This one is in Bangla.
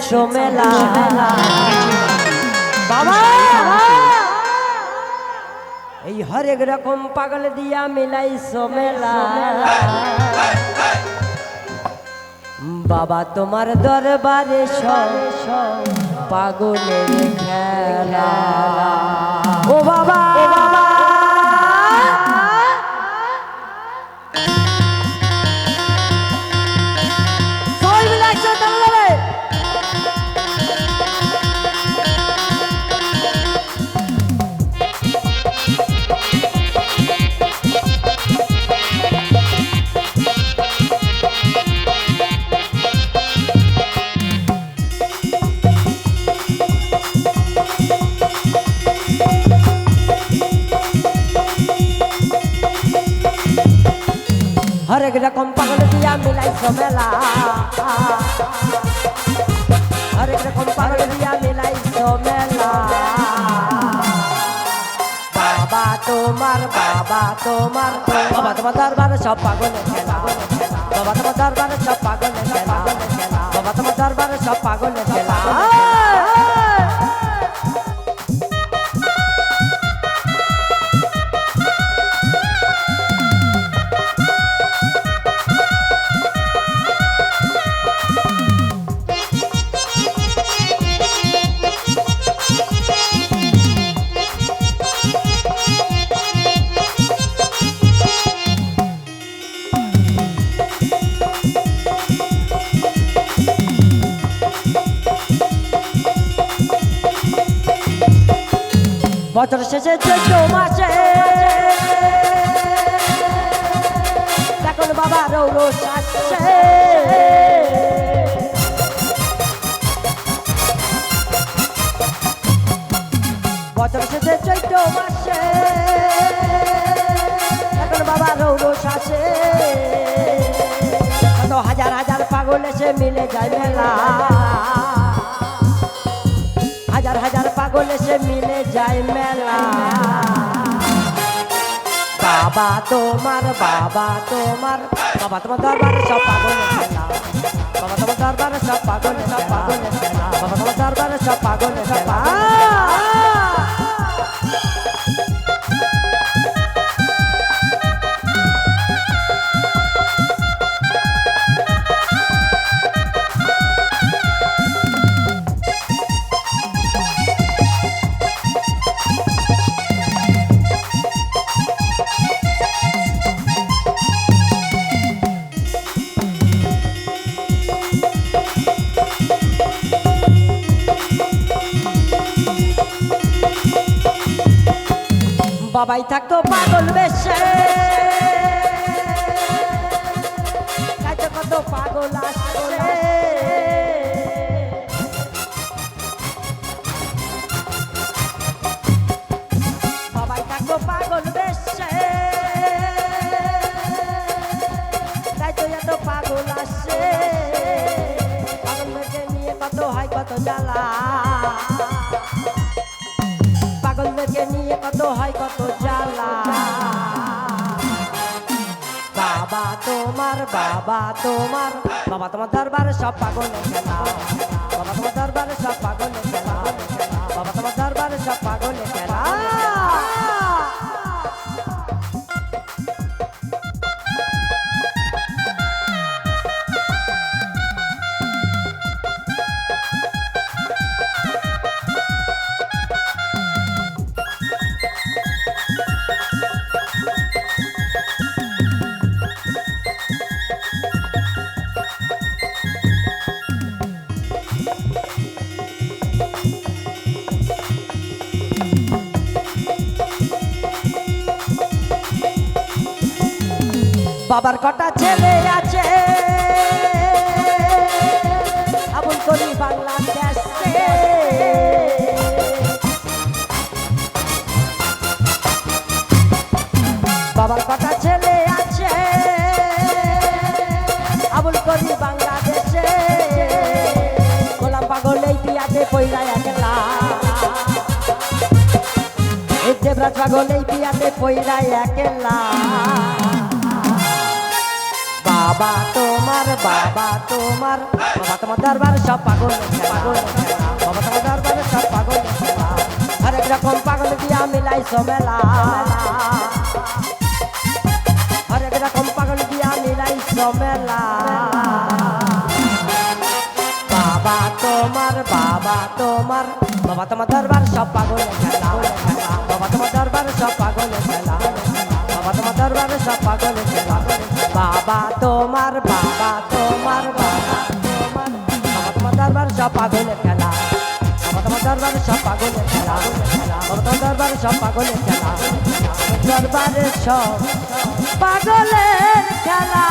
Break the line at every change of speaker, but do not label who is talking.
মিলাইছো মেলা বাবা এই হরেক রকম পাগল দিয়া মিলাইছো মেলা বাবা তোমার দরবারে সব পাগলের খেলা ও বাবা हरेक रकम पागल दिया मिलाइছো मेला हरेक रकम पागल दिया मिलाइছো मेला बाबा तुम्हार दरबार सब पागल खेला बाबा तुम्हार दरबार सब पागल खेला बाबा तुम्हार दरबार सब पागल खेला বছর শেষে চৈত্র মাসে এখন বাবা রৌরস আসছে বছর শেষে চৈত্র মাসে এখন বাবা রৌরস আসে কত হাজার হাজার পাগল এসে মিলে যায় মেলা हजार हजार पागल से मिले जाए मेला बाबा तुम्हार बाबा तुम्हार दरबार सब पागल खेला बाबा तुम्हार दरबार सब पागल खेला बाबा तुम्हार दरबार सब पागल खेला বাবাই থাকতো পাগল বেশে কাছে কত পাগল আসছে বাবাই থাকতো পাগল বেশে কাছে এত পাগল আসছে পাগলকে নিয়ে কত হয় কত জ্বালা পাগলকে নিয়ে কত হয় কত জ্বালা বাবা তোমার দরবারে সব পাগল খেলা বাবা তোমার দরবারে সব পাগল খেলা বাবা তোমার দরবারে সব পাগল খেলা বাবার কটা ছেলে আছে আবুল করি বাংলাদেশে বাবার কটা ছেলে আছে আবুল করি বাংলাদেশে গোলাম পাগল এই পিয়াতে পয়লা একলা এই দেবরাজ পাগল এই পিয়াতে পয়লা একলা বাবা তোমার দরবার সব পাগল খেলা পাগলের খেলা বাবা তোমার দরবারে সব পাগলের খেলা হরেক রকম পাগল দিয়া মিলাইছো মেলা হরেক রকম পাগল দিয়া মিলাইছো মেলা বাবা তোমার বাবা তোমার দরবার সব পাগলের খেলা বাবা তোমার দরবার সব পাগলের খেলা বাবা তোমার দরবার সব পাগলের খেলা বাবা তোমার বাবা তোমার দরবার সব পাগলের খেলা বাবা তোমার দরবার সব পাগলের খেলা বাবা তোমার দরবার সব পাগলের খেলা দরবারে সব পাগলের খেলা